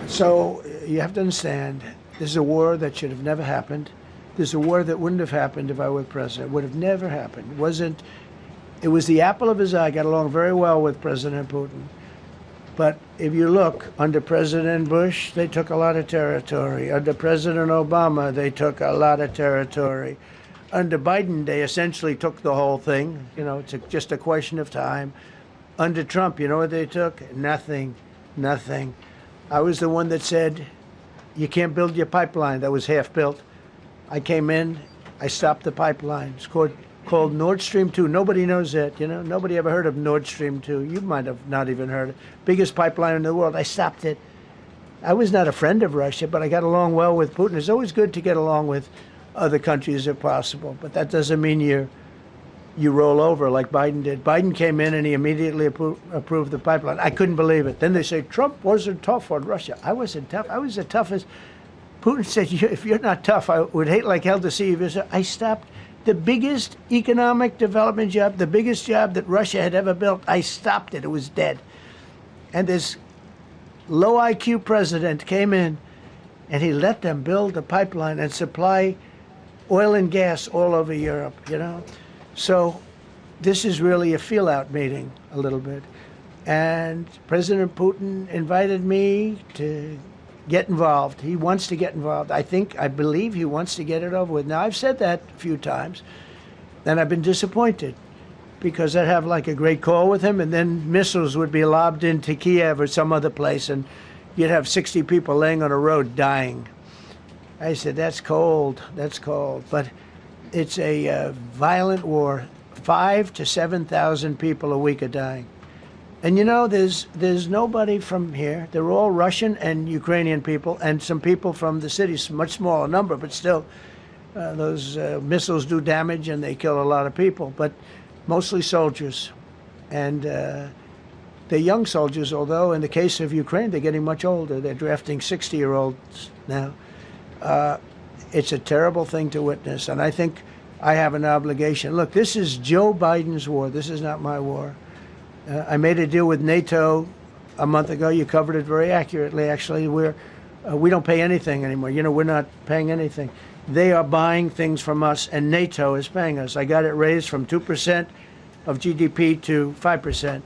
So you have to understand, this is a war that should have never happened. This is a war that wouldn't have happened if I were president. It would have never happened. It was the apple of his eye. I got along very well with President Putin. But if you look, under President Bush, they took a lot of territory. Under President Obama, they took a lot of territory. Under Biden, they essentially took the whole thing. You know, it's just a question of time. Under Trump, you know what they took? Nothing, nothing. I was the one that said, you can't build your pipeline. That was half built. I came in, I stopped the pipeline. It's called Nord Stream 2. Nobody knows that, you know. Nobody ever heard of Nord Stream 2. You might have not even heard it. Biggest pipeline in the world. I stopped it. I was not a friend of Russia, but I got along well with Putin. It's always good to get along with other countries if possible, but that doesn't mean you roll over like Biden did. Biden came in and he immediately approved the pipeline. I couldn't believe it. Then they say Trump wasn't tough on Russia. I wasn't tough. I was the toughest. Putin said, if you're not tough, I would hate like hell to see you. I stopped the biggest economic development job, the biggest job that Russia had ever built. I stopped it. It was dead. And this low IQ president came in and he let them build a pipeline and supply oil and gas all over Europe, you know. So this is really a feel-out meeting a little bit. And President Putin invited me to get involved. He wants to get involved. I believe he wants to get it over with. Now, I've said that a few times, and I've been disappointed because I'd have like a great call with him, and then missiles would be lobbed into Kiev or some other place, and you'd have 60 people laying on a road dying. I said, that's cold, that's cold. But it's a violent war. 5,000 to 7,000 people a week are dying. And you know, there's nobody from here. They're all Russian and Ukrainian people, and some people from the cities, much smaller number, but still, those missiles do damage and they kill a lot of people, but mostly soldiers. And they're young soldiers, although in the case of Ukraine, they're getting much older. They're drafting 60-year-olds now. It's a terrible thing to witness, and I think I have an obligation. Look, this is Joe Biden's war. This is not my war. I made a deal with NATO a month ago. You covered it very accurately, actually. We don't pay anything anymore. You know, we're not paying anything. They are buying things from us, and NATO is paying us. I got it raised from 2% of GDP to 5%.